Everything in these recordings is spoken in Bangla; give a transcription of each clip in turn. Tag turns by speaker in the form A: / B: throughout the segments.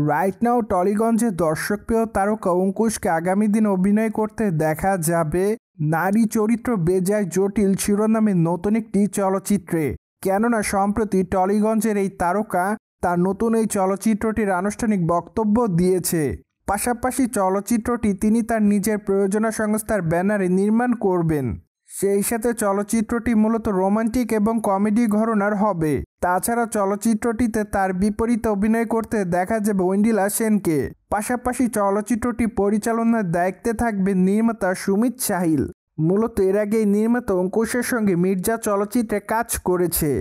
A: রাইট নাও টলিগঞ্জে দর্শকপ্রিয় তারকা অঙ্কুশকে আগামী দিন অভিনয় করতে দেখা যাবে নারী চরিত্র বেজায় জটিল শিরোনামে নতুন একটি চলচ্চিত্রে। কেননা সম্প্রতি টলিগঞ্জের এই তারকা তার নতুন এই চলচ্চিত্রটির আনুষ্ঠানিক বক্তব্য দিয়েছে। পাশাপাশি চলচ্চিত্রটি তিনি তার নিজের প্রযোজনা সংস্থার ব্যানারে নির্মাণ করবেন। সেই সাথে চলচ্চিত্রটি মূলত রোমান্টিক এবং কমেডি ঘরানার হবে। তাছাড়া চলচ্চিত্রটিতে তার বিপরীতে অভিনয় করতে দেখা যাবে ঐন্দ্রিলা সেনকে। পাশাপাশি চলচ্চিত্রটি পরিচালনার দায়িত্বে থাকবে নির্মাতা সুমিত সাহিল। মূলত এর আগেই নির্মাতা অঙ্কুশের সঙ্গে মির্জা চলচ্চিত্রে কাজ করেছে।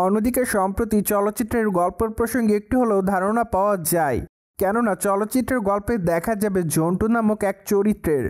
A: অন্যদিকে সম্প্রতি চলচ্চিত্রের গল্পের প্রসঙ্গে একটু হলেও ধারণা পাওয়া যায়। কেননা চলচ্চিত্রের গল্পে দেখা যাবে জন্টু নামক এক চরিত্রের,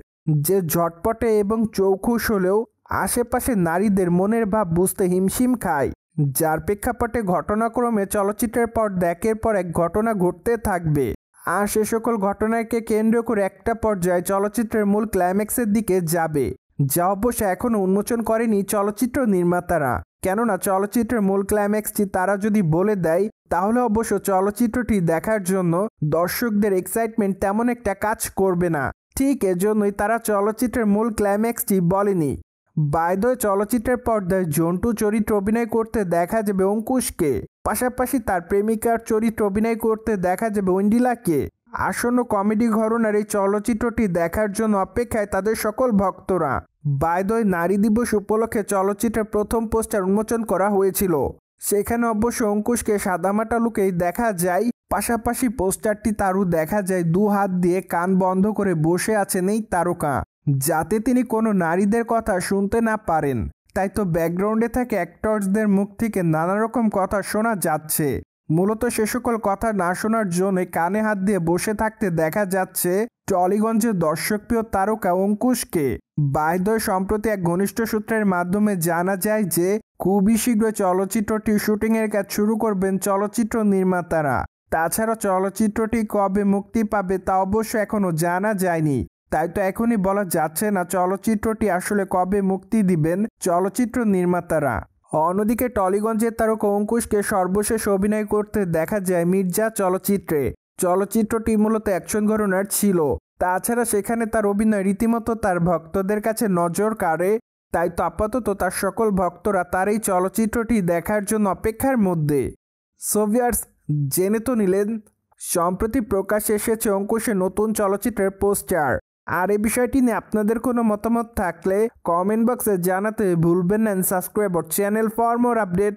A: যে ঝটপটে এবং চৌখুশ হলেও আশেপাশে নারীদের মনের ভাব বুঝতে হিমশিম খায়, যার প্রেক্ষাপটে ঘটনাক্রমে চলচ্চিত্রের পর একের পর এক ঘটনা ঘটতে থাকবে। আর সে সকল ঘটনাকে কেন্দ্র করে একটা পর্যায়ে চলচ্চিত্রের মূল ক্লাইম্যাক্সের দিকে যাবে, যা অবশ্য এখনও উন্মোচন করেনি চলচ্চিত্র নির্মাতারা। কেননা চলচ্চিত্রের মূল ক্লাইম্যাক্সটি তারা যদি বলে দেয় তাহলে অবশ্য চলচ্চিত্রটি দেখার জন্য দর্শকদের এক্সাইটমেন্ট তেমন একটা কাজ করবে না। ঠিক এজন্যই তারা চলচ্চিত্রের মূল ক্লাইম্যাক্সটি বলেনি। বাই দ্য ওয়ে, চলচ্চিত্রের পর্দায় জন্টু চরিত্র অভিনয় করতে দেখা যাবে অঙ্কুশকে। পাশাপাশি তার প্রেমিকার চরিত্র অভিনয় করতে দেখা যাবে ঐন্দ্রিলাকে। আসন্ন কমেডি ঘরানার এই চলচ্চিত্রটি দেখার জন্য অপেক্ষায় তাদের সকল ভক্তরা। বাই দ্য ওয়ে, নারী দিবস উপলক্ষে চলচ্চিত্রের প্রথম পোস্টার উন্মোচন করা হয়েছিল। সেখানে অবশ্য অঙ্কুশকে সাদামাটা লুকেই দেখা যায়। পাশাপাশি পোস্টারটি তারও দেখা যায় দু হাত দিয়ে কান বন্ধ করে বসে আছেন এই তারকা, যাতে তিনি কোনো নারীদের কথা শুনতে না পারেন। তাই তো ব্যাকগ্রাউন্ডে থাকে অ্যাক্টরসদের মুখ থেকে নানা রকম কথা শোনা যাচ্ছে। মূলত সে সকল কথা না শোনার জন্য কানে হাত দিয়ে বসে থাকতে দেখা যাচ্ছে টলিগঞ্জের দর্শকপ্রিয় তারকা অঙ্কুশকে। বাই দ্য ওয়ে, সম্প্রতি এক ঘনিষ্ঠ সূত্রের মাধ্যমে জানা যায় যে খুবই শীঘ্রই চলচ্চিত্রটির শুটিংয়ের কাজ শুরু করবেন চলচ্চিত্র নির্মাতারা। তাছাড়া চলচ্চিত্রটি কবে মুক্তি পাবে তা অবশ্য এখনও জানা যায়নি। তাই তো এখনই বলা যাচ্ছে না চলচ্চিত্রটি আসলে কবে মুক্তি দিবেন চলচ্চিত্র নির্মাতারা। অন্যদিকে টলিগঞ্জের তারকা অঙ্কুশকে সর্বশেষ অভিনয় করতে দেখা যায় মির্জা চলচ্চিত্রে। চলচ্চিত্রটি মূলত অ্যাকশন ঘরানার ছিল। তাছাড়া সেখানে তার অভিনয় রীতিমতো তার ভক্তদের কাছে নজর কাড়ে। তাই তো আপাতত তার সকল ভক্তরা তার এই চলচ্চিত্রটি দেখার জন্য অপেক্ষার মধ্যে। সো ভিউয়ার্স, জেনে তো নিলেন সম্প্রতি প্রকাশ্যে এসেছে অঙ্কুশের নতুন চলচ্চিত্রের পোস্টার। আর এই বিষয়টি নিয়ে আপনাদের কোনো মতামত থাকলে কমেন্ট বক্সে জানাতে ভুলবেন না। Subscribe our channel for more update.